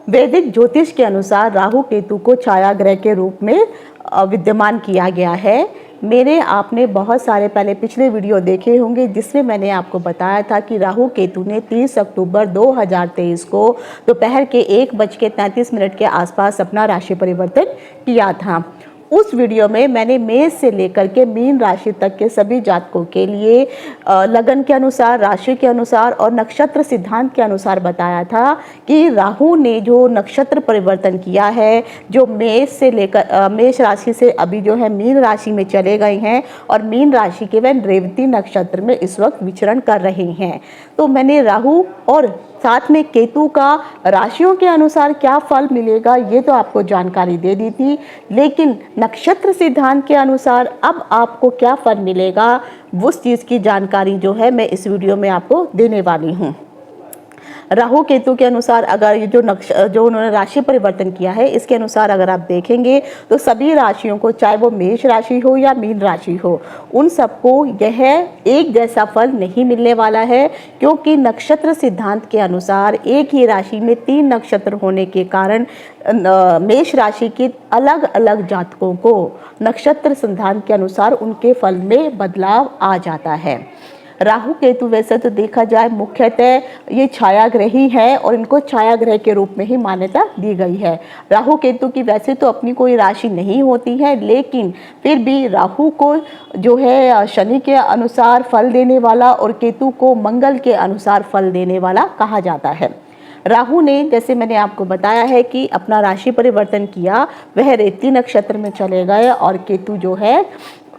वैदिक ज्योतिष के अनुसार राहु केतु को छाया ग्रह के रूप में विद्यमान किया गया है। मेरे आपने बहुत सारे पहले पिछले वीडियो देखे होंगे जिसमें मैंने आपको बताया था कि राहु केतु ने 30 अक्टूबर 2023 को दोपहर के 1:33 के आसपास अपना राशि परिवर्तन किया था। उस वीडियो में मैंने मेष से लेकर के मीन राशि तक के सभी जातकों के लिए लगन के अनुसार, राशि के अनुसार और नक्षत्र सिद्धांत के अनुसार बताया था कि राहु ने जो नक्षत्र परिवर्तन किया है, जो मेष से लेकर मेष राशि से अभी जो है मीन राशि में चले गए हैं और मीन राशि के वह रेवती नक्षत्र में इस वक्त विचरण कर रहे हैं। तो मैंने राहु और साथ में केतु का राशियों के अनुसार क्या फल मिलेगा ये तो आपको जानकारी दे दी थी, लेकिन नक्षत्र सिद्धांत के अनुसार अब आपको क्या फल मिलेगा उस चीज़ की जानकारी जो है मैं इस वीडियो में आपको देने वाली हूँ। राहु केतु के अनुसार अगर ये जो उन्होंने राशि परिवर्तन किया है इसके अनुसार अगर आप देखेंगे तो सभी राशियों को, चाहे वो मेष राशि हो या मीन राशि हो, उन सबको यह एक जैसा फल नहीं मिलने वाला है, क्योंकि नक्षत्र सिद्धांत के अनुसार एक ही राशि में 3 नक्षत्र होने के कारण मेष राशि के अलग अलग जातकों को नक्षत्र सिद्धांत के अनुसार उनके फल में बदलाव आ जाता है। राहु केतु वैसे तो देखा जाए मुख्यतः ये छाया ग्रह ही है और इनको छाया ग्रह के रूप में ही मान्यता दी गई है। राहु केतु की वैसे तो अपनी कोई राशि नहीं होती है, लेकिन फिर भी राहु को जो है शनि के अनुसार फल देने वाला और केतु को मंगल के अनुसार फल देने वाला कहा जाता है। राहु ने, जैसे मैंने आपको बताया है कि अपना राशि परिवर्तन किया, वह रेवती नक्षत्र में चले गए और केतु जो है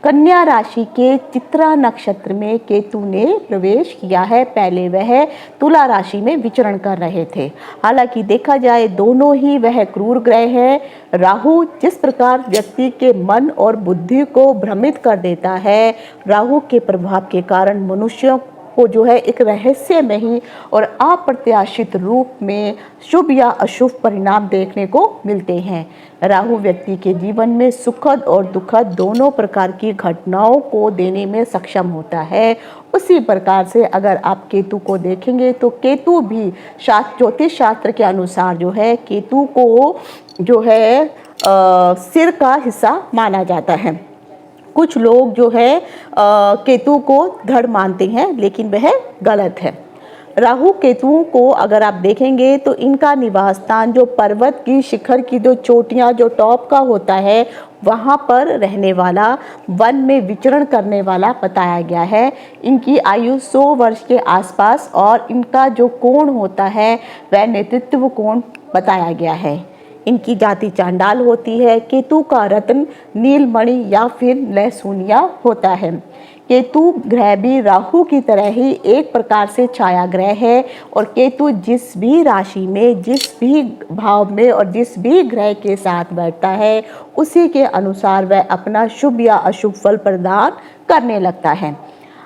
कन्या राशि के चित्रा नक्षत्र में केतु ने प्रवेश किया है। पहले वह तुला राशि में विचरण कर रहे थे। हालांकि देखा जाए दोनों ही वह क्रूर ग्रह है। राहु जिस प्रकार व्यक्ति के मन और बुद्धि को भ्रमित कर देता है, राहु के प्रभाव के कारण मनुष्यों को जो है एक रहस्य में ही और अप्रत्याशित रूप में शुभ या अशुभ परिणाम देखने को मिलते हैं। राहु व्यक्ति के जीवन में सुखद और दुखद दोनों प्रकार की घटनाओं को देने में सक्षम होता है। उसी प्रकार से अगर आप केतु को देखेंगे तो केतु भी ज्योतिष शास्त्र के अनुसार जो है केतु को जो है सिर का हिस्सा माना जाता है। कुछ लोग जो है केतु को धड़ मानते हैं, लेकिन वह गलत है। राहु केतुओं को अगर आप देखेंगे तो इनका निवास स्थान जो पर्वत की शिखर की जो चोटियां जो टॉप का होता है वहाँ पर रहने वाला, वन में विचरण करने वाला बताया गया है। इनकी आयु 100 वर्ष के आसपास और इनका जो कोण होता है वह नेतृत्व कोण बताया गया है। इनकी जाति चांडाल होती है। केतु का रत्न नीलमणि या फिर लहसुनिया होता है। केतु ग्रह भी राहु की तरह ही एक प्रकार से छाया ग्रह है और केतु जिस भी राशि में, जिस भी भाव में और जिस भी ग्रह के साथ बैठता है उसी के अनुसार वह अपना शुभ या अशुभ फल प्रदान करने लगता है।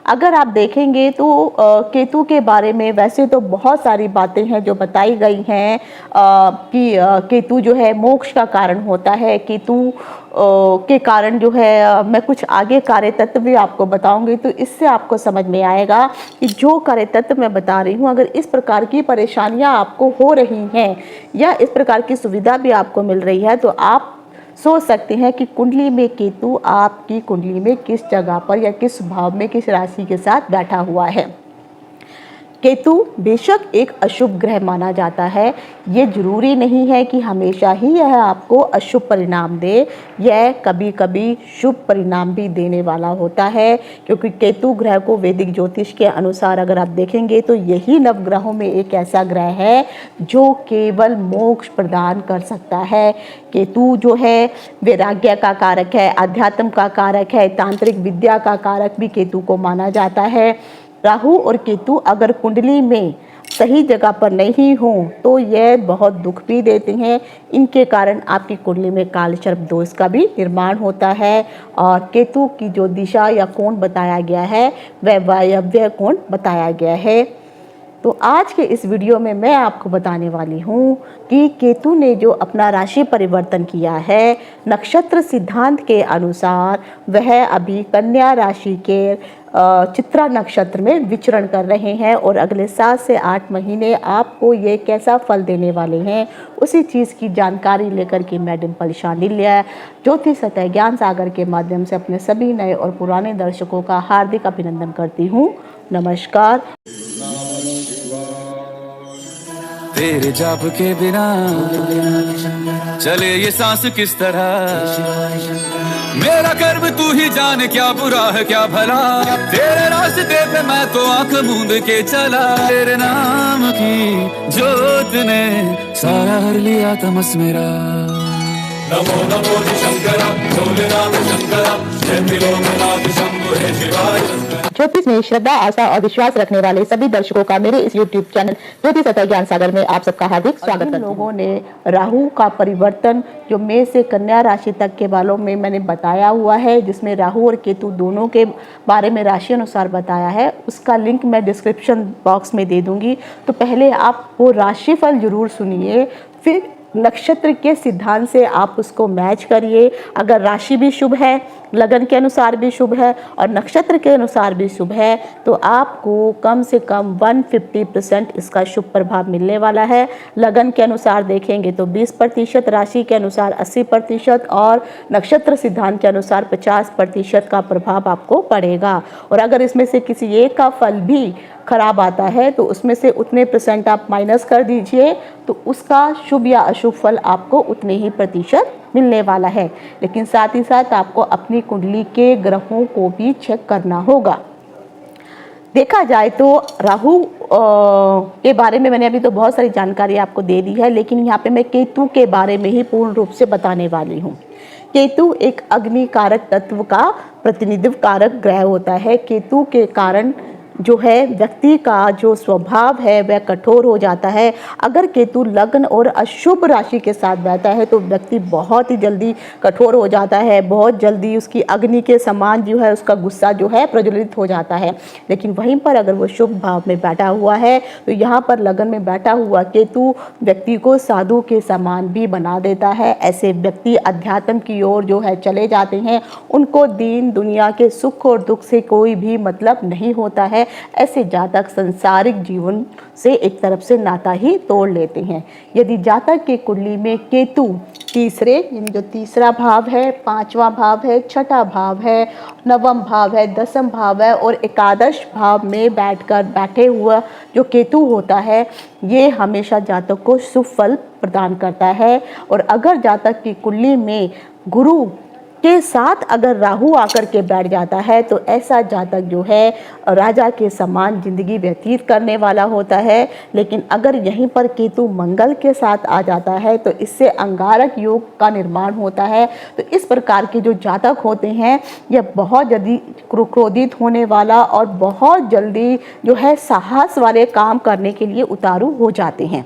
अगर आप देखेंगे तो केतु के बारे में वैसे तो बहुत सारी बातें हैं जो बताई गई हैं कि केतु जो है मोक्ष का कारण होता है। केतु के कारण जो है मैं कुछ आगे कार्य तत्व भी आपको बताऊंगी, तो इससे आपको समझ में आएगा कि जो कार्य तत्व मैं बता रही हूँ, अगर इस प्रकार की परेशानियाँ आपको हो रही हैं या इस प्रकार की सुविधा भी आपको मिल रही है तो आप सोच सकते हैं कि कुंडली में केतु आपकी कुंडली में किस जगह पर या किस भाव में, किस राशि के साथ बैठा हुआ है। केतु बेशक एक अशुभ ग्रह माना जाता है, ये जरूरी नहीं है कि हमेशा ही यह आपको अशुभ परिणाम दे, यह कभी कभी शुभ परिणाम भी देने वाला होता है। क्योंकि केतु ग्रह को वैदिक ज्योतिष के अनुसार अगर आप देखेंगे तो यही नवग्रहों में एक ऐसा ग्रह है जो केवल मोक्ष प्रदान कर सकता है। केतु जो है वैराग्य का कारक है, अध्यात्म का कारक है, तांत्रिक विद्या का कारक भी केतु को माना जाता है। राहु और केतु अगर कुंडली में सही जगह पर नहीं हो तो यह बहुत दुख भी देते हैं। इनके कारण आपकी कुंडली में कालसर्प दोष का भी निर्माण होता है। और केतु की जो दिशा या कोण बताया गया है वह वायव्य कोण बताया गया है। तो आज के इस वीडियो में मैं आपको बताने वाली हूँ कि केतु ने जो अपना राशि परिवर्तन किया है नक्षत्र सिद्धांत के अनुसार वह अभी कन्या राशि के चित्रा नक्षत्र में विचरण कर रहे हैं और अगले 7 से 8 महीने आपको ये कैसा फल देने वाले हैं उसी चीज़ की जानकारी लेकर के मैं डिम्पल शांडिल्य ज्योतिष सतह ज्ञान सागर के माध्यम से अपने सभी नए और पुराने दर्शकों का हार्दिक अभिनंदन करती हूँ। नमस्कार। तेरे जाप के बिना चले ये सांस किस तरह, मेरा कर्म तू ही जाने क्या बुरा है क्या भला, तेरे रास्ते पे मैं तो आंख मूंद के चला, तेरे नाम की जोत ने सारा हर लिया तमस मेरा। नमो नमो शंकरा भोलेनाथ शंकरा जय त्रिलोकनाथ शंभो हे शिवाय। ज्योतिष में श्रद्धा, आस्था और विश्वास रखने वाले सभी दर्शकों का मेरे इस YouTube चैनल ज्योतिष सतह ज्ञान सागर में आप सबका हार्दिक स्वागत है। लोगों ने राहु का परिवर्तन जो मेष से कन्या राशि तक के वालों में मैंने बताया हुआ है, जिसमें राहु और केतु दोनों के बारे में राशि अनुसार बताया है, उसका लिंक मैं डिस्क्रिप्शन बॉक्स में दे दूंगी। तो पहले आप वो राशिफल जरूर सुनिए, फिर नक्षत्र के सिद्धांत से आप उसको मैच करिए। अगर राशि भी शुभ है, लगन के अनुसार भी शुभ है और नक्षत्र के अनुसार भी शुभ है तो आपको कम से कम 150% इसका शुभ प्रभाव मिलने वाला है। लगन के अनुसार देखेंगे तो 20%, राशि के अनुसार 80% और नक्षत्र सिद्धांत के अनुसार 50% का प्रभाव आपको पड़ेगा। और अगर इसमें से किसी एक का फल भी खराब आता है तो उसमें से उतने % आप माइनस कर दीजिए तो उसका शुभ या अशुभ फल आपको उतने ही प्रतिशत मिलने वाला है। लेकिन साथ ही साथ आपको अपनी कुंडली के ग्रहों को भी चेक करना होगा। देखा जाए तो राहु के बारे में मैंने अभी तो बहुत सारी जानकारी आपको दे दी है, लेकिन यहाँ पे मैं केतु के बारे में ही पूर्ण रूप से बताने वाली हूँ। केतु एक अग्नि कारक तत्व का प्रतिनिधित्व कारक ग्रह होता है। केतु के कारण जो है व्यक्ति का जो स्वभाव है वह कठोर हो जाता है। अगर केतु लग्न और अशुभ राशि के साथ बैठा है तो व्यक्ति बहुत ही जल्दी कठोर हो जाता है, बहुत जल्दी उसकी अग्नि के समान जो है उसका गुस्सा जो है प्रज्वलित हो जाता है। लेकिन वहीं पर अगर वो शुभ भाव में बैठा हुआ है तो यहाँ पर लगन में बैठा हुआ केतु व्यक्ति को साधु के समान भी बना देता है। ऐसे व्यक्ति अध्यात्म की ओर जो है चले जाते हैं, उनको दीन दुनिया के सुख और दुख से कोई भी मतलब नहीं होता है। ऐसे जातक संसारिक जीवन से एक तरफ से नाता ही तोड़ लेते हैं। यदि जातक के कुंडली में केतु तीसरे यानी जो तीसरा भाव है, 5वां भाव है, 6ठा भाव है, 9वां भाव है, 10वां भाव है और एकादश भाव में बैठे हुआ जो केतु होता है, ये हमेशा जातक को शुभ फल प्रदान करता है। और अगर जातक की कुंडली में गुरु के साथ अगर राहु आकर के बैठ जाता है तो ऐसा जातक जो है राजा के समान जिंदगी व्यतीत करने वाला होता है। लेकिन अगर यहीं पर केतु मंगल के साथ आ जाता है तो इससे अंगारक योग का निर्माण होता है। तो इस प्रकार के जो जातक होते हैं यह बहुत जल्दी क्रोधित होने वाला और बहुत जल्दी जो है साहस वाले काम करने के लिए उतारू हो जाते हैं।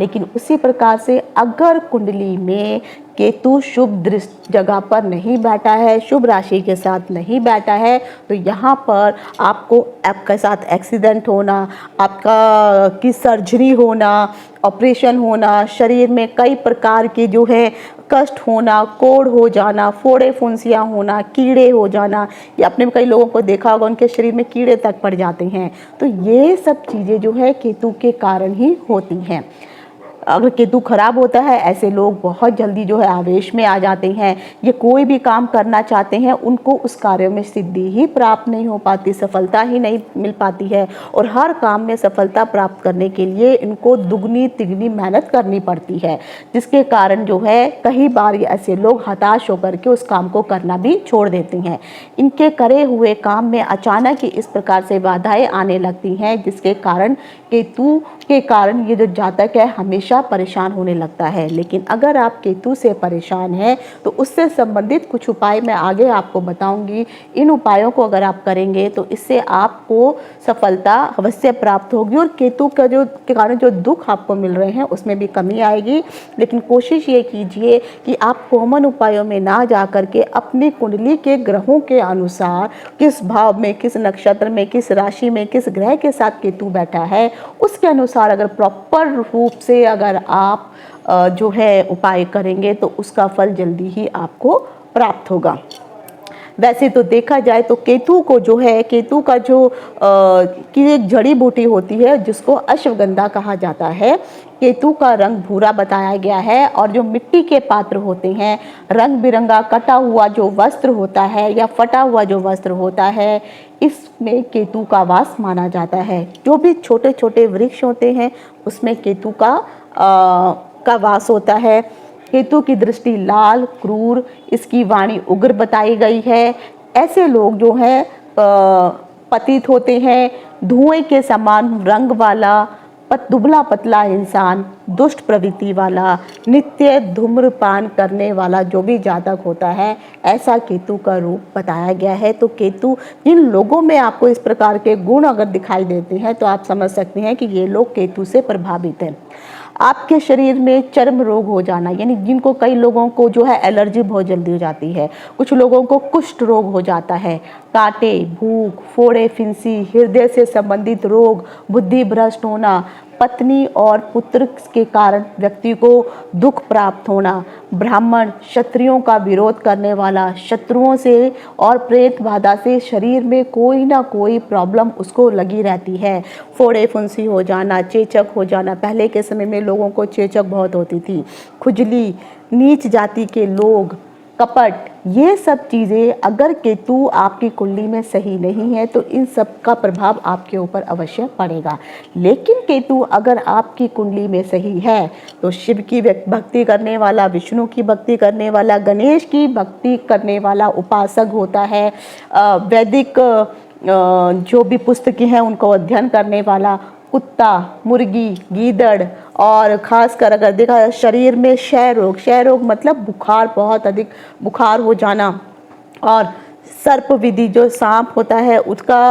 लेकिन उसी प्रकार से अगर कुंडली में केतु शुभ दृष्टि जगह पर नहीं बैठा है, शुभ राशि के साथ नहीं बैठा है तो यहाँ पर आपके साथ एक्सीडेंट होना, आपका की सर्जरी होना, ऑपरेशन होना, शरीर में कई प्रकार के जो है कष्ट होना, कोढ़ हो जाना, फोड़े फुंसियाँ होना, कीड़े हो जाना, ये आपने कई लोगों को देखा होगा उनके शरीर में कीड़े तक पड़ जाते हैं। तो ये सब चीज़ें जो है केतु के कारण ही होती हैं। अगर केतु खराब होता है ऐसे लोग बहुत जल्दी जो है आवेश में आ जाते हैं। ये कोई भी काम करना चाहते हैं उनको उस कार्य में सिद्धि ही प्राप्त नहीं हो पाती, सफलता ही नहीं मिल पाती है और हर काम में सफलता प्राप्त करने के लिए इनको दुगनी तिगनी मेहनत करनी पड़ती है, जिसके कारण जो है कई बार ऐसे लोग हताश होकर के उस काम को करना भी छोड़ देते हैं। इनके करे हुए काम में अचानक ही इस प्रकार से बाधाएं आने लगती हैं, जिसके कारण केतु के कारण ये जो जातक है हमेशा हमेशा परेशान होने लगता है। लेकिन अगर आप केतु से परेशान हैं तो उससे संबंधित कुछ उपाय मैं आगे आपको बताऊंगी। इन उपायों को अगर आप करेंगे तो इससे आपको सफलता अवश्य प्राप्त होगी और केतु का के कारण जो दुख आपको मिल रहे हैं उसमें भी कमी आएगी। लेकिन कोशिश ये कीजिए कि आप कॉमन उपायों में ना जा करके अपनी कुंडली के ग्रहों के अनुसार किस भाव में, किस नक्षत्र में, किस राशि में, किस ग्रह के साथ केतु बैठा है, उसके अनुसार अगर प्रॉपर रूप से अगर आप जो है उपाय करेंगे तो उसका फल जल्दी ही आपको प्राप्त होगा। वैसे तो देखा जाए तो केतु को जो है, केतु का जो की एक जड़ी बूटी होती है जिसको अश्वगंधा कहा जाता है। केतु का रंग भूरा बताया गया है और जो मिट्टी के पात्र होते हैं, रंग बिरंगा कटा हुआ जो वस्त्र होता है या फटा हुआ जो वस्त्र होता है, इसमें केतु का वास माना जाता है। जो भी छोटे छोटे वृक्ष होते हैं उसमें केतु का वास होता है। केतु की दृष्टि लाल, क्रूर, इसकी वाणी उग्र बताई गई है। ऐसे लोग जो हैं पतित होते हैं। धुएं के समान रंग वाला, दुबला पतला इंसान, दुष्ट प्रवृत्ति वाला, नित्य धूम्रपान करने वाला जो भी जातक होता है, ऐसा केतु का रूप बताया गया है। तो केतु, जिन लोगों में आपको इस प्रकार के गुण अगर दिखाई देते हैं तो आप समझ सकते हैं कि ये लोग केतु से प्रभावित हैं। आपके शरीर में चर्म रोग हो जाना, यानी जिनको कई लोगों को जो है एलर्जी बहुत जल्दी हो जाती है, कुछ लोगों को कुष्ठ रोग हो जाता है, कांटे, भूख, फोड़े, फिंसी, हृदय से संबंधित रोग, बुद्धि भ्रष्ट होना, पत्नी और पुत्र के कारण व्यक्ति को दुख प्राप्त होना, ब्राह्मण क्षत्रियों का विरोध करने वाला, शत्रुओं से और प्रेत बाधा से शरीर में कोई ना कोई प्रॉब्लम उसको लगी रहती है, फोड़े फुंसी हो जाना, चेचक हो जाना। पहले के समय में लोगों को चेचक बहुत होती थी, खुजली, नीच जाति के लोग, कपट, ये सब चीज़ें अगर केतु आपकी कुंडली में सही नहीं है तो इन सब का प्रभाव आपके ऊपर अवश्य पड़ेगा। लेकिन केतु अगर आपकी कुंडली में सही है तो शिव की भक्ति करने वाला, विष्णु की भक्ति करने वाला, गणेश की भक्ति करने वाला उपासक होता है, वैदिक जो भी पुस्तकें हैं उनको अध्ययन करने वाला, कुत्ता, मुर्गी, गीदड़, और खासकर अगर देखा जाए शरीर में क्षय रोग मतलब बुखार, बहुत अधिक बुखार हो जाना, और सर्प विधि जो सांप होता है उसका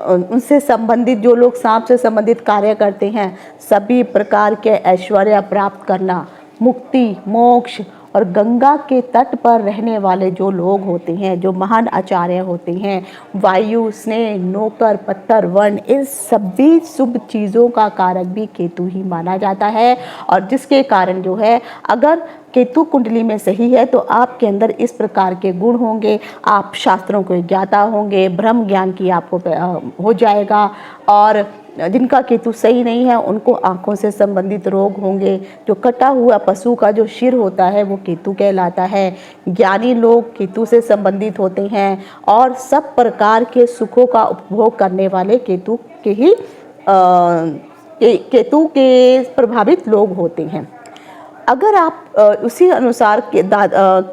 उनसे संबंधित जो लोग सांप से संबंधित कार्य करते हैं, सभी प्रकार के ऐश्वर्य प्राप्त करना, मुक्ति, मोक्ष, और गंगा के तट पर रहने वाले जो लोग होते हैं, जो महान आचार्य होते हैं, वायु, स्नेह, नौकर, पत्थर, वर्ण, इन सभी शुभ चीज़ों का कारक भी केतु ही माना जाता है। और जिसके कारण जो है अगर केतु कुंडली में सही है तो आपके अंदर इस प्रकार के गुण होंगे, आप शास्त्रों को ज्ञाता होंगे, ब्रह्म ज्ञान की आपको हो जाएगा। और जिनका केतु सही नहीं है उनको आँखों से संबंधित रोग होंगे। जो कटा हुआ पशु का जो सिर होता है वो केतु कहलाता है। ज्ञानी लोग केतु से संबंधित होते हैं और सब प्रकार के सुखों का उपभोग करने वाले केतु के प्रभावित लोग होते हैं। अगर आप उसी अनुसार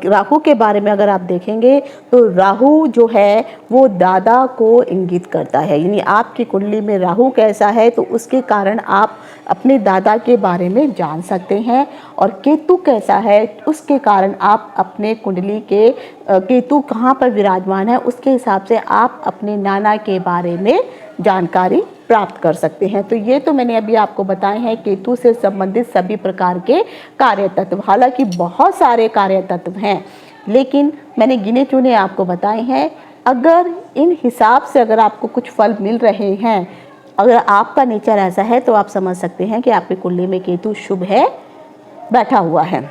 राहु के बारे में अगर आप देखेंगे तो राहु जो है वो दादा को इंगित करता है, यानी आपकी कुंडली में राहु कैसा है तो उसके कारण आप अपने दादा के बारे में जान सकते हैं। और केतु कैसा है उसके कारण आप अपने कुंडली के केतु कहाँ पर विराजमान है उसके हिसाब से आप अपने नाना के बारे में जानकारी प्राप्त कर सकते हैं। तो ये तो मैंने अभी आपको बताए हैं केतु से संबंधित सभी प्रकार के कार्य तत्व। हालांकि बहुत सारे कार्य तत्व हैं लेकिन मैंने गिने चुने आपको बताए हैं। अगर इन हिसाब से अगर आपको कुछ फल मिल रहे हैं, अगर आपका नेचर ऐसा है तो आप समझ सकते हैं कि आपकी कुंडली में केतु शुभ है, बैठा हुआ है।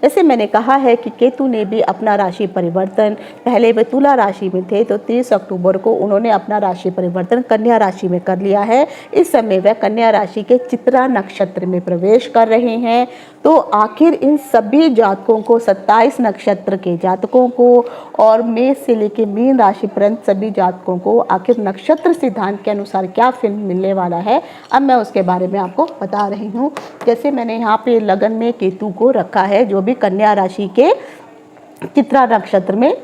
जैसे मैंने कहा है कि केतु ने भी अपना राशि परिवर्तन, पहले वे तुला राशि में थे तो 30 अक्टूबर को उन्होंने अपना राशि परिवर्तन कन्या राशि में कर लिया है। इस समय वह कन्या राशि के चित्रा नक्षत्र में प्रवेश कर रहे हैं। तो आखिर इन सभी जातकों को, 27 नक्षत्र के जातकों को और मेष से लेकर मीन राशि पर्यंत सभी जातकों को आखिर नक्षत्र सिद्धांत के अनुसार क्या फिल्म मिलने वाला है, अब मैं उसके बारे में आपको बता रही हूँ। जैसे मैंने यहाँ पे लगन में केतु को रखा है जो भी कन्या राशि के चित्रा नक्षत्र में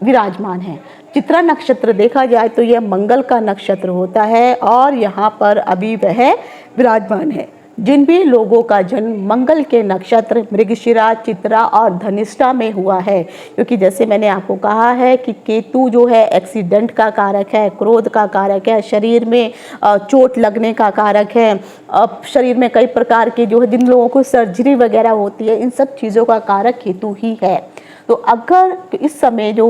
विराजमान है। चित्रा नक्षत्र देखा जाए तो यह मंगल का नक्षत्र होता है और यहाँ पर अभी वह विराजमान है। जिन भी लोगों का जन्म मंगल के नक्षत्र मृगशिरा, चित्रा और धनिष्ठा में हुआ है, क्योंकि जैसे मैंने आपको कहा है कि केतु जो है एक्सीडेंट का कारक है, क्रोध का कारक है, शरीर में चोट लगने का कारक है, शरीर में कई प्रकार के जो है जिन लोगों को सर्जरी वगैरह होती है, इन सब चीज़ों का कारक केतु ही है। तो अगर इस समय जो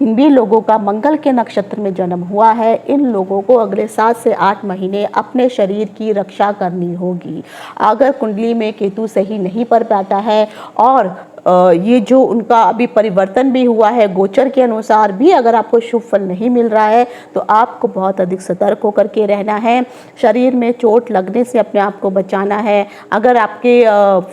इन भी लोगों का मंगल के नक्षत्र में जन्म हुआ है, इन लोगों को अगले 7 से 8 महीने अपने शरीर की रक्षा करनी होगी। अगर कुंडली में केतु सही नहीं पर बैठा है और ये जो उनका अभी परिवर्तन भी हुआ है गोचर के अनुसार भी अगर आपको शुभ फल नहीं मिल रहा है, तो आपको बहुत अधिक सतर्क होकर के रहना है। शरीर में चोट लगने से अपने आप को बचाना है। अगर आपके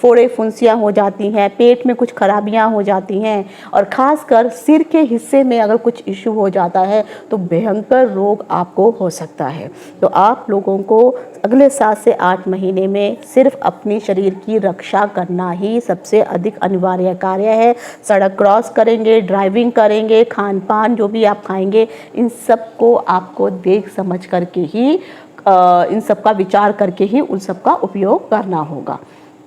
फोड़े फुंसियाँ हो जाती हैं, पेट में कुछ खराबियाँ हो जाती हैं और ख़ासकर सिर के हिस्से में अगर कुछ इशू हो जाता है तो भयंकर रोग आपको हो सकता है। तो आप लोगों को अगले 7 से 8 महीने में सिर्फ अपनी शरीर की रक्षा करना ही सबसे अधिक अनिवार्य कार्य है। सड़क क्रॉस करेंगे, ड्राइविंग करेंगे, खान पान जो भी आप खाएंगे, इन सब को आपको देख समझ करके ही इन सब का विचार करके ही उन सब का उपयोग करना होगा।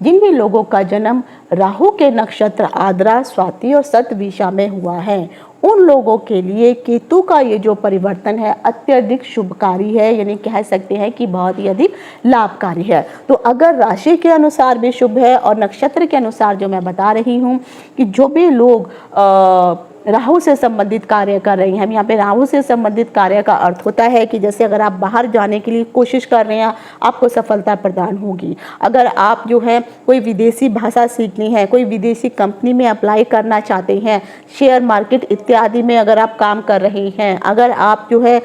जिन भी लोगों का जन्म राहु के नक्षत्र आद्रा, स्वाति और शतभिषा में हुआ है, उन लोगों के लिए केतु का ये जो परिवर्तन है अत्यधिक शुभकारी है, यानी कह सकते हैं कि बहुत ही अधिक लाभकारी है। तो अगर राशि के अनुसार भी शुभ है और नक्षत्र के अनुसार जो मैं बता रही हूँ कि जो भी लोग राहु से संबंधित कार्य कर रहे हैं, हम यहाँ पे राहु से संबंधित कार्य का अर्थ होता है कि जैसे अगर आप बाहर जाने के लिए कोशिश कर रहे हैं, आपको सफलता प्रदान होगी। अगर आप जो है कोई विदेशी भाषा सीखनी है, कोई विदेशी कंपनी में अप्लाई करना चाहते हैं, शेयर मार्केट इत्यादि में अगर आप काम कर रहे हैं, अगर आप जो है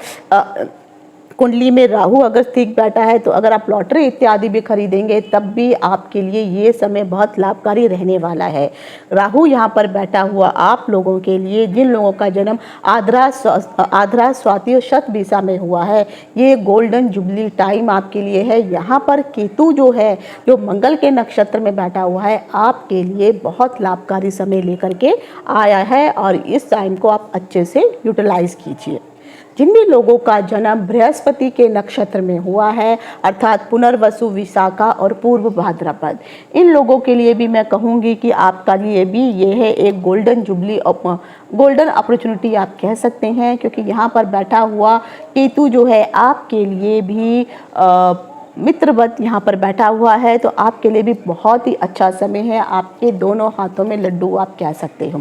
कुंडली में राहु अगर ठीक बैठा है, तो अगर आप लॉटरी इत्यादि भी खरीदेंगे तब भी आपके लिए ये समय बहुत लाभकारी रहने वाला है। राहु यहाँ पर बैठा हुआ आप लोगों के लिए, जिन लोगों का जन्म आद्रा, स्वाति और शतभिषा में हुआ है, ये गोल्डन जुबली टाइम आपके लिए है। यहाँ पर केतु जो है, जो मंगल के नक्षत्र में बैठा हुआ है, आपके लिए बहुत लाभकारी समय लेकर के आया है और इस टाइम को आप अच्छे से यूटिलाइज कीजिए। जिन भी लोगों का जन्म बृहस्पति के नक्षत्र में हुआ है, अर्थात पुनर्वसु, विशाखा और पूर्व भाद्रपद, इन लोगों के लिए भी मैं कहूँगी कि आपका लिए भी ये है एक गोल्डन जुबली, गोल्डन अपॉर्चुनिटी आप कह सकते हैं, क्योंकि यहाँ पर बैठा हुआ केतु जो है आपके लिए भी मित्रवत यहाँ पर बैठा हुआ है। तो आपके लिए भी बहुत ही अच्छा समय है। आपके दोनों हाथों में लड्डू आप कह सकते हो।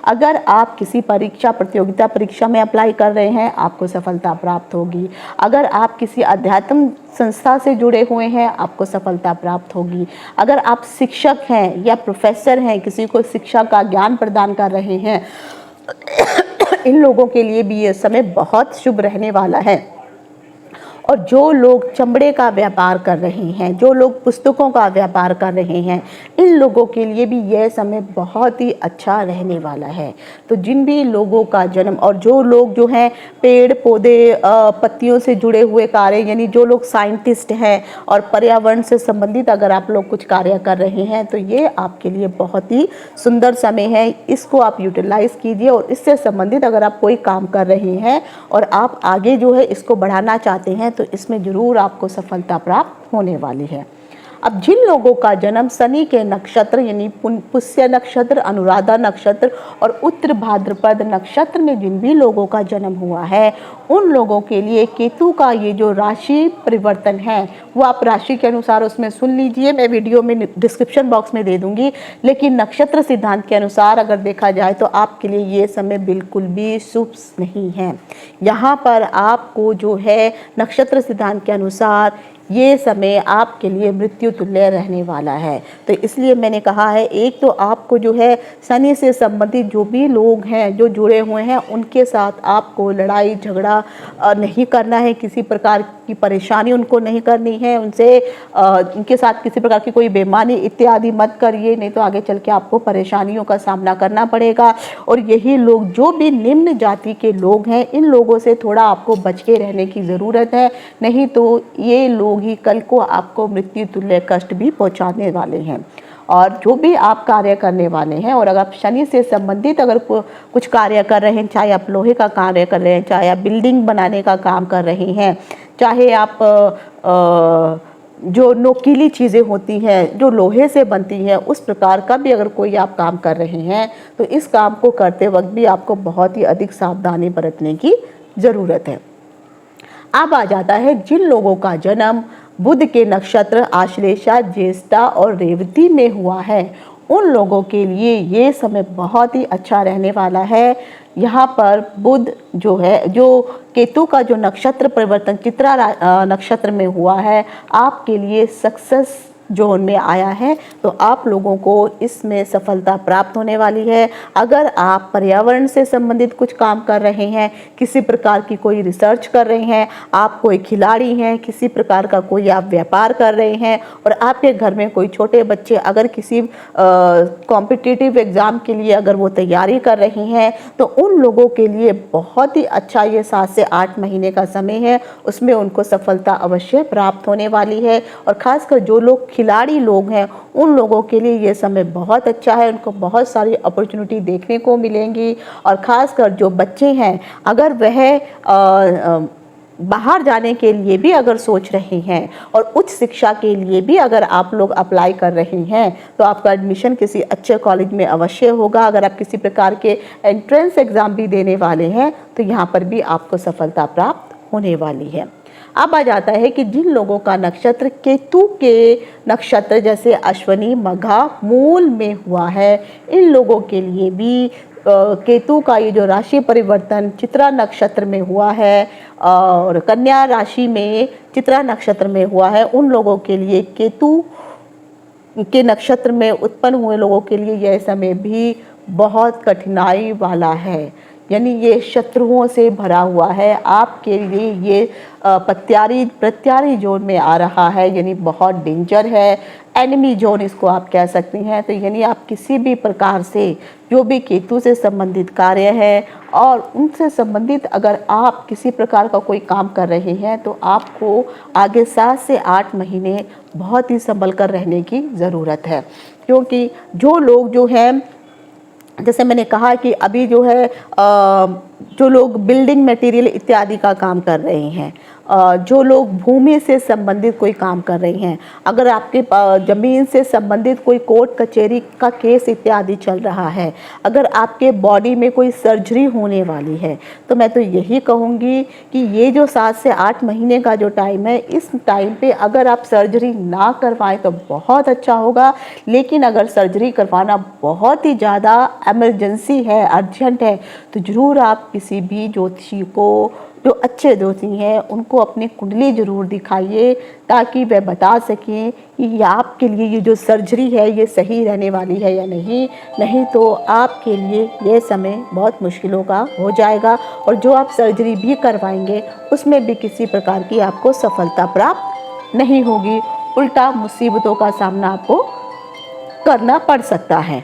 अगर आप किसी परीक्षा, प्रतियोगिता परीक्षा में अप्लाई कर रहे हैं, आपको सफलता प्राप्त होगी। अगर आप किसी अध्यात्म संस्था से जुड़े हुए हैं, आपको सफलता प्राप्त होगी। अगर आप शिक्षक हैं या प्रोफेसर हैं, किसी को शिक्षा का ज्ञान प्रदान कर रहे हैं, इन लोगों के लिए भी ये समय बहुत शुभ रहने वाला है। और जो लोग चमड़े का व्यापार कर रहे हैं, जो लोग पुस्तकों का व्यापार कर रहे हैं, इन लोगों के लिए भी यह समय बहुत ही अच्छा रहने वाला है। तो जिन भी लोगों का जन्म, और जो लोग जो हैं पेड़ पौधे पत्तियों से जुड़े हुए कार्य, यानी जो लोग साइंटिस्ट हैं और पर्यावरण से संबंधित अगर आप लोग कुछ कार्य कर रहे हैं, तो ये आपके लिए बहुत ही सुंदर समय है। इसको आप यूटिलाइज कीजिए। और इससे संबंधित अगर आप कोई काम कर रहे हैं और आप आगे जो है इसको बढ़ाना चाहते हैं, तो इसमें जरूर आपको सफलता प्राप्त होने वाली है। अब जिन लोगों का जन्म शनि के नक्षत्र यानी पुष्य नक्षत्र, अनुराधा नक्षत्र और उत्तर भाद्रपद नक्षत्र में जिन भी लोगों का जन्म हुआ है, उन लोगों के लिए केतु का ये जो राशि परिवर्तन है, वो आप राशि के अनुसार उसमें सुन लीजिए। मैं वीडियो में डिस्क्रिप्शन बॉक्स में दे दूंगी। लेकिन नक्षत्र सिद्धांत के अनुसार अगर देखा जाए तो आपके लिए ये समय बिल्कुल भी शुभ नहीं है। यहाँ पर आपको जो है नक्षत्र सिद्धांत के अनुसार ये समय आपके लिए मृत्यु तुल्य रहने वाला है। तो इसलिए मैंने कहा है, एक तो आपको जो है शनि से संबंधित जो भी लोग हैं जो जुड़े हुए हैं, उनके साथ आपको लड़ाई झगड़ा नहीं करना है, किसी प्रकार की परेशानी उनको नहीं करनी है, उनके साथ किसी प्रकार की कोई बेईमानी इत्यादि मत करिए, नहीं तो आगे चल के आपको परेशानियों का सामना करना पड़ेगा। और यही लोग जो भी निम्न जाति के लोग हैं, इन लोगों से थोड़ा आपको बच के रहने की ज़रूरत है, नहीं तो ये लोग ही कल को आपको मृत्यु तुल्य कष्ट भी पहुंचाने वाले हैं। और जो भी आप कार्य करने वाले हैं, और अगर आप शनि से संबंधित अगर कुछ कार्य कर रहे हैं, चाहे आप लोहे का कार्य कर रहे हैं, चाहे आप बिल्डिंग बनाने का काम कर रहे हैं, चाहे आप जो नोकीली चीज़ें होती हैं, जो लोहे से बनती हैं, उस प्रकार का भी अगर कोई आप काम कर रहे हैं तो इस काम को करते वक्त भी आपको बहुत ही अधिक सावधानी बरतने की ज़रूरत है। अब आ जाता है जिन लोगों का जन्म बुध के नक्षत्र आश्लेषा, ज्येष्ठा और रेवती में हुआ है, उन लोगों के लिए ये समय बहुत ही अच्छा रहने वाला है। यहाँ पर बुध जो है, जो केतु का जो नक्षत्र परिवर्तन चित्रा नक्षत्र में हुआ है, आपके लिए सक्सेस जोन में आया है, तो आप लोगों को इसमें सफलता प्राप्त होने वाली है। अगर आप पर्यावरण से संबंधित कुछ काम कर रहे हैं, किसी प्रकार की कोई रिसर्च कर रहे हैं, आप कोई खिलाड़ी हैं, किसी प्रकार का कोई आप व्यापार कर रहे हैं और आपके घर में कोई छोटे बच्चे अगर किसी कॉम्पिटिटिव एग्ज़ाम के लिए अगर वो तैयारी कर रहे हैं, तो उन लोगों के लिए बहुत ही अच्छा ये 7 से 8 महीने का समय है, उसमें उनको सफलता अवश्य प्राप्त होने वाली है। और ख़ासकर जो लोग खिलाड़ी लोग हैं, उन लोगों के लिए ये समय बहुत अच्छा है, उनको बहुत सारी अपॉर्चुनिटी देखने को मिलेंगी। और ख़ासकर जो बच्चे हैं, अगर वह बाहर जाने के लिए भी अगर सोच रहे हैं और उच्च शिक्षा के लिए भी अगर आप लोग अप्लाई कर रहे हैं, तो आपका एडमिशन किसी अच्छे कॉलेज में अवश्य होगा। अगर आप किसी प्रकार के एंट्रेंस एग्ज़ाम भी देने वाले हैं, तो यहाँ पर भी आपको सफलता प्राप्त होने वाली है। अब आ जाता है कि जिन लोगों का नक्षत्र केतु के नक्षत्र जैसे अश्वनी, मघा, मूल में हुआ है, इन लोगों के लिए भी केतु का ये जो राशि परिवर्तन चित्रा नक्षत्र में हुआ है और कन्या राशि में चित्रा नक्षत्र में हुआ है, उन लोगों के लिए केतु के नक्षत्र में उत्पन्न हुए लोगों के लिए यह समय भी बहुत कठिनाई वाला है, यानी ये शत्रुओं से भरा हुआ है। आपके लिए ये प्रत्यारी जोन में आ रहा है, यानी बहुत डेंजर है, एनिमी जोन इसको आप कह सकते हैं। तो यानी आप किसी भी प्रकार से जो भी केतु से संबंधित कार्य है और उनसे संबंधित अगर आप किसी प्रकार का कोई काम कर रहे हैं, तो आपको आगे 7 से 8 महीने बहुत ही संभल कर रहने की ज़रूरत है। क्योंकि जो लोग जो हैं, जैसे मैंने कहा कि अभी जो है जो लोग बिल्डिंग मटेरियल इत्यादि का काम कर रहे हैं, जो लोग भूमि से संबंधित कोई काम कर रहे हैं, अगर आपके ज़मीन से संबंधित कोई कोर्ट कचहरी का केस इत्यादि चल रहा है, अगर आपके बॉडी में कोई सर्जरी होने वाली है, तो मैं तो यही कहूँगी कि ये जो 7 से 8 महीने का जो टाइम है, इस टाइम पे अगर आप सर्जरी ना करवाएं तो बहुत अच्छा होगा। लेकिन अगर सर्जरी करवाना बहुत ही ज़्यादा इमरजेंसी है, अर्जेंट है, तो ज़रूर आप किसी भी ज्योतिषी को, जो अच्छे ज्योतिषी हैं, उनको अपनी कुंडली ज़रूर दिखाइए, ताकि वह बता सकें कि आपके लिए ये जो सर्जरी है ये सही रहने वाली है या नहीं तो आपके लिए ये समय बहुत मुश्किलों का हो जाएगा। और जो आप सर्जरी भी करवाएंगे उसमें भी किसी प्रकार की आपको सफलता प्राप्त नहीं होगी, उल्टा मुसीबतों का सामना आपको करना पड़ सकता है।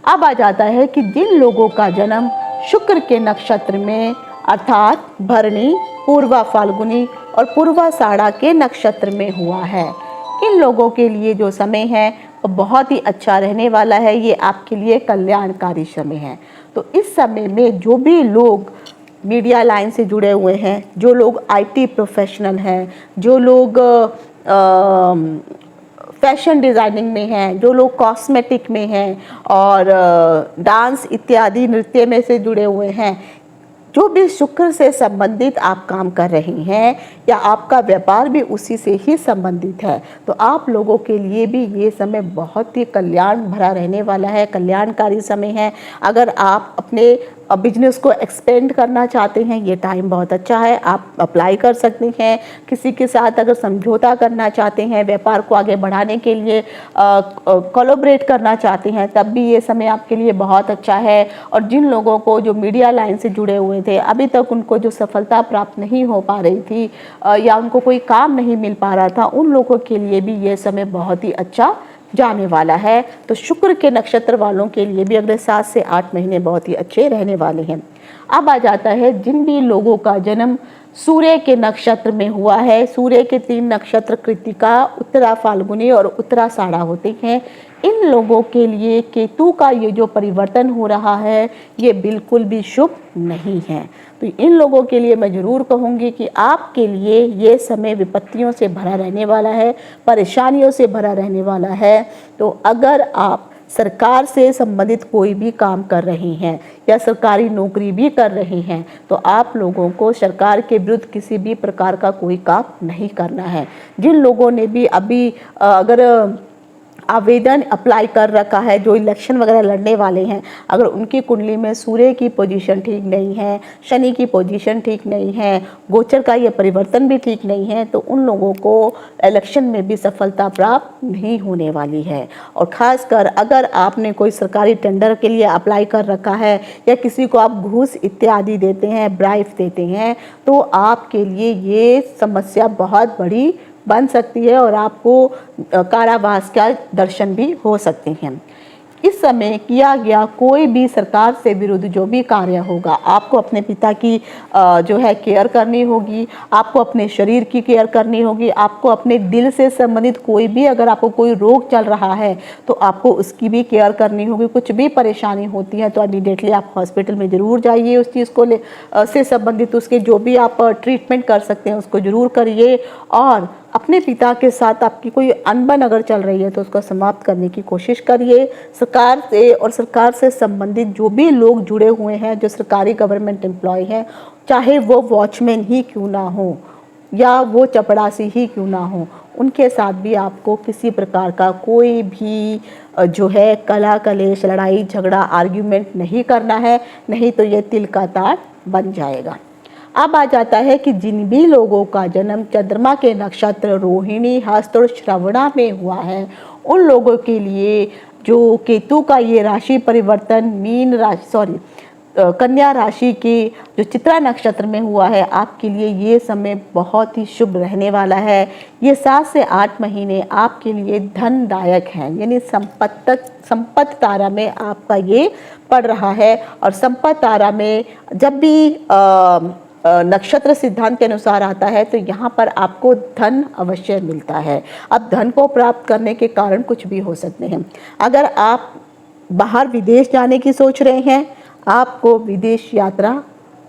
अब आ जाता है कि जिन लोगों का जन्म शुक्र के नक्षत्र में अर्थात भरणी, पूर्वा फाल्गुनी और पूर्वाषाढ़ा के नक्षत्र में हुआ है, इन लोगों के लिए जो समय है वो बहुत ही अच्छा रहने वाला है। ये आपके लिए कल्याणकारी समय है। तो इस समय में जो भी लोग मीडिया लाइन से जुड़े हुए हैं, जो लोग IT प्रोफेशनल हैं, जो लोग फैशन डिज़ाइनिंग में हैं, जो लोग कॉस्मेटिक में हैं और डांस इत्यादि नृत्य में से जुड़े हुए हैं, जो भी शुक्र से संबंधित आप काम कर रहे हैं या आपका व्यापार भी उसी से ही संबंधित है, तो आप लोगों के लिए भी ये समय बहुत ही कल्याण भरा रहने वाला है, कल्याणकारी समय है। अगर आप अपने बिजनेस को एक्सपेंड करना चाहते हैं, ये टाइम बहुत अच्छा है, आप अप्लाई कर सकते हैं। किसी के साथ अगर समझौता करना चाहते हैं, व्यापार को आगे बढ़ाने के लिए कोलैबोरेट करना चाहते हैं, तब भी ये समय आपके लिए बहुत अच्छा है। और जिन लोगों को जो मीडिया लाइन से जुड़े हुए थे, अभी तक उनको जो सफलता प्राप्त नहीं हो पा रही थी या उनको कोई काम नहीं मिल पा रहा था, उन लोगों के लिए भी ये समय बहुत ही अच्छा जाने वाला है। तो शुक्र के नक्षत्र वालों के लिए भी अगले 7 से 8 महीने बहुत ही अच्छे रहने वाले हैं। अब आ जाता है जिन भी लोगों का जन्म सूर्य के नक्षत्र में हुआ है। सूर्य के 3 नक्षत्र कृत्तिका, उत्तरा फाल्गुनी और उत्तराषाढ़ा होते हैं। इन लोगों के लिए केतु का ये जो परिवर्तन हो रहा है ये बिल्कुल भी शुभ नहीं है। तो इन लोगों के लिए मैं ज़रूर कहूँगी कि आपके लिए ये समय विपत्तियों से भरा रहने वाला है, परेशानियों से भरा रहने वाला है। तो अगर आप सरकार से संबंधित कोई भी काम कर रहे हैं या सरकारी नौकरी भी कर रहे हैं तो आप लोगों को सरकार के विरुद्ध किसी भी प्रकार का कोई काम नहीं करना है। जिन लोगों ने भी अभी अगर आवेदन अप्लाई कर रखा है, जो इलेक्शन वगैरह लड़ने वाले हैं, अगर उनकी कुंडली में सूर्य की पोजीशन ठीक नहीं है, शनि की पोजीशन ठीक नहीं है, गोचर का ये परिवर्तन भी ठीक नहीं है, तो उन लोगों को इलेक्शन में भी सफलता प्राप्त नहीं होने वाली है। और ख़ासकर अगर आपने कोई सरकारी टेंडर के लिए अप्लाई कर रखा है या किसी को आप घूस इत्यादि देते हैं, ब्राइब देते हैं, तो आपके लिए ये समस्या बहुत बड़ी बन सकती है और आपको कारावास का दर्शन भी हो सकते हैं। इस समय किया गया कोई भी सरकार से विरुद्ध जो भी कार्य होगा, आपको अपने पिता की जो है केयर करनी होगी, आपको अपने शरीर की केयर करनी होगी, आपको अपने दिल से संबंधित कोई भी अगर आपको कोई रोग चल रहा है तो आपको उसकी भी केयर करनी होगी। कुछ भी परेशानी होती है तो इमीडिएटली आप हॉस्पिटल में ज़रूर जाइए, उस चीज़ को से संबंधित उसके जो भी आप ट्रीटमेंट कर सकते हैं उसको ज़रूर करिए। और अपने पिता के साथ आपकी कोई अनबन अगर चल रही है तो उसको समाप्त करने की कोशिश करिए। सरकार से और सरकार से संबंधित जो भी लोग जुड़े हुए हैं, जो सरकारी गवर्नमेंट एम्प्लॉय हैं, चाहे वो वॉचमैन ही क्यों ना हो या वो चपड़ासी ही क्यों ना हो, उनके साथ भी आपको किसी प्रकार का कोई भी जो है कला कलेश, लड़ाई झगड़ा, आर्ग्यूमेंट नहीं करना है, नहीं तो ये तिल का ताड़ बन जाएगा। अब आ जाता है कि जिन भी लोगों का जन्म चंद्रमा के नक्षत्र रोहिणी, हस्त और श्रवणा में हुआ है, उन लोगों के लिए जो केतु का ये राशि परिवर्तन कन्या राशि के जो चित्रा नक्षत्र में हुआ है, आपके लिए ये समय बहुत ही शुभ रहने वाला है। ये 7 से 8 महीने आपके लिए धनदायक हैं, यानी संपत्ति तारा में आपका ये पड़ रहा है। और संपत्ति तारा में जब भी नक्षत्र सिद्धांत के अनुसार आता है तो यहाँ पर आपको धन अवश्य मिलता है। अब धन को प्राप्त करने के कारण कुछ भी हो सकते हैं। अगर आप बाहर विदेश जाने की सोच रहे हैं, आपको विदेश यात्रा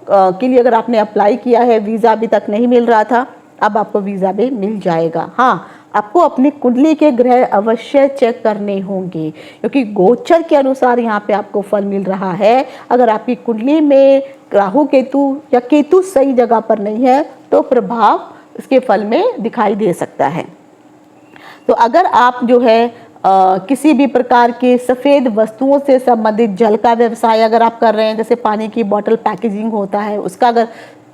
के लिए अगर आपने अप्लाई किया है, वीज़ा अभी तक नहीं मिल रहा था, अब आपको वीज़ा भी मिल जाएगा। हाँ, आपको अपनी कुंडली के ग्रह अवश्य चेक करने होंगे क्योंकि गोचर के अनुसार यहाँ पे आपको फल मिल रहा है। अगर आपकी कुंडली में राहु केतु या केतु सही जगह पर नहीं है तो प्रभाव इसके फल में दिखाई दे सकता है। तो अगर आप जो है किसी भी प्रकार के सफ़ेद वस्तुओं से संबंधित जल का व्यवसाय अगर आप कर रहे हैं, जैसे पानी की बोतल पैकेजिंग होता है, उसका अगर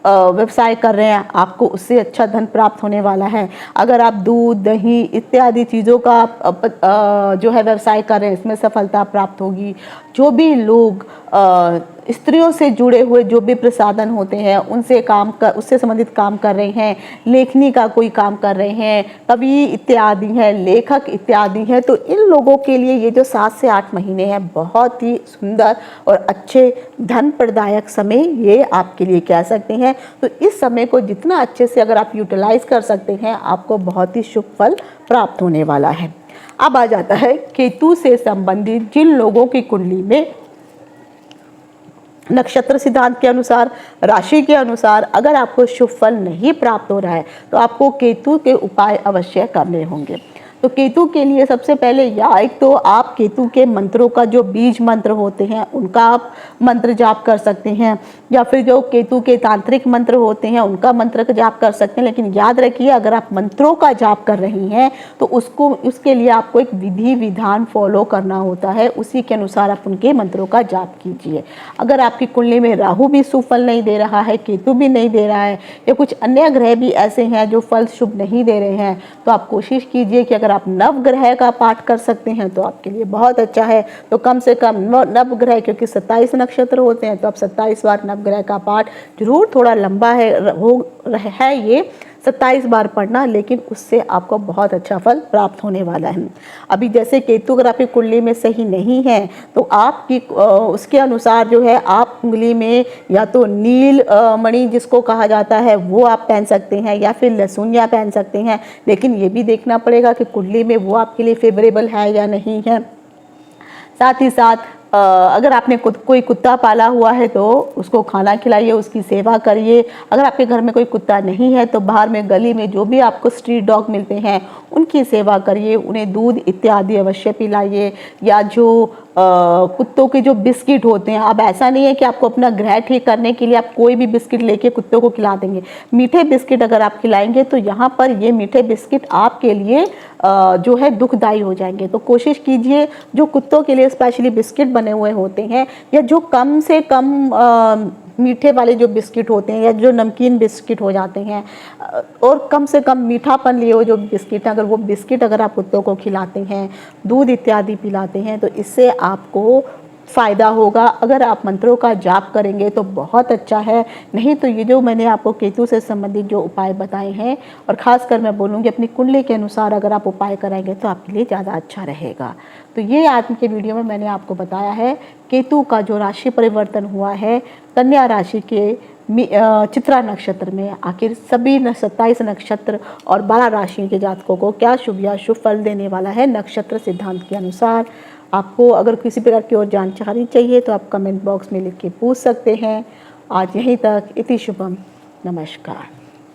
व्यवसाय कर रहे हैं, आपको उससे अच्छा धन प्राप्त होने वाला है। अगर आप दूध, दही इत्यादि चीज़ों का जो है व्यवसाय कर रहे हैं, इसमें सफलता प्राप्त होगी। जो भी लोग स्त्रियों से जुड़े हुए जो भी प्रसाधन होते हैं उससे संबंधित काम कर रहे हैं, लेखनी का कोई काम कर रहे हैं, कवि इत्यादि हैं, लेखक इत्यादि हैं, तो इन लोगों के लिए ये जो 7 से 8 महीने हैं बहुत ही सुंदर और अच्छे धन प्रदायक समय ये आपके लिए कह सकते हैं। तो इस समय को जितना अच्छे से अगर आप यूटिलाइज कर सकते हैं, आपको बहुत ही शुभ फल प्राप्त होने वाला है। अब आ जाता है केतु से संबंधित जिन लोगों की कुंडली में नक्षत्र सिद्धांत के अनुसार, राशि के अनुसार अगर आपको शुभ फल नहीं प्राप्त हो रहा है तो आपको केतु के उपाय अवश्य करने होंगे। तो केतु के लिए सबसे पहले या एक तो आप केतु के मंत्रों का जो बीज मंत्र होते हैं उनका आप मंत्र जाप कर सकते हैं, या फिर जो केतु के तांत्रिक मंत्र होते हैं उनका मंत्र का जाप कर सकते हैं। लेकिन याद रखिए, अगर आप मंत्रों का जाप कर रही हैं तो उसके लिए आपको एक विधि विधान फॉलो करना होता है, उसी के अनुसार आप उनके मंत्रों का जाप कीजिए। अगर आपकी कुंडली में राहु भी शुभ फल नहीं दे रहा है, केतु भी नहीं दे रहा है, या कुछ अन्य ग्रह भी ऐसे हैं जो फल शुभ नहीं दे रहे हैं, तो आप कोशिश कीजिए कि अगर आप नवग्रह का पाठ कर सकते हैं तो आपके लिए बहुत अच्छा है। तो कम से कम नवग्रह, क्योंकि 27 नक्षत्र होते हैं, तो आप 27 बार नवग्रह का पाठ जरूर, थोड़ा लंबा है ये 27 बार पढ़ना, लेकिन उससे आपको बहुत अच्छा फल प्राप्त होने वाला है। अभी जैसे केतु अगर आपकी कुंडली में सही नहीं है तो आपकी उसके अनुसार जो है आप उंगली में या तो नील मणि जिसको कहा जाता है वो आप पहन सकते हैं, या फिर लहसुनिया पहन सकते हैं, लेकिन ये भी देखना पड़ेगा कि कुंडली में वो आपके लिए फेवरेबल है या नहीं है। साथ ही साथ अगर आपने कोई कुत्ता पाला हुआ है तो उसको खाना खिलाइए, उसकी सेवा करिए। अगर आपके घर में कोई कुत्ता नहीं है तो बाहर में गली में जो भी आपको स्ट्रीट डॉग मिलते हैं उनकी सेवा करिए, उन्हें दूध इत्यादि अवश्य पिलाइए। या जो कुत्तों के जो बिस्किट होते हैं, अब ऐसा नहीं है कि आपको अपना ग्रह ठीक करने के लिए आप कोई भी बिस्किट लेके कुत्तों को खिला देंगे। मीठे बिस्किट अगर आप खिलाएंगे तो यहाँ पर ये मीठे बिस्किट आपके लिए जो है दुखदाई हो जाएंगे। तो कोशिश कीजिए जो कुत्तों के लिए स्पेशली बिस्किट बने हुए होते हैं, या जो कम से कम मीठे वाले जो बिस्किट होते हैं, या जो नमकीन बिस्किट हो जाते हैं, और कम से कम मीठापन लिए हुए जो बिस्किट हैं, अगर वो बिस्किट अगर आप कुत्तों को खिलाते हैं, दूध इत्यादि पिलाते हैं, तो इससे आपको फ़ायदा होगा। अगर आप मंत्रों का जाप करेंगे तो बहुत अच्छा है, नहीं तो ये जो मैंने आपको केतु से संबंधित जो उपाय बताए हैं, और ख़ासकर मैं बोलूँगी अपनी कुंडली के अनुसार अगर आप उपाय कराएंगे तो आपके लिए ज़्यादा अच्छा रहेगा। तो ये आज के वीडियो में मैंने आपको बताया है केतु का जो राशि परिवर्तन हुआ है कन्या राशि के चित्रा नक्षत्र में, आखिर सभी 27 नक्षत्र और 12 राशियों के जातकों को क्या शुभ या शुभ फल देने वाला है नक्षत्र सिद्धांत के अनुसार। आपको अगर किसी प्रकार की और जानकारी चाहिए तो आप कमेंट बॉक्स में लिख के पूछ सकते हैं। आज यहीं तक, इति शुभम, नमस्कार।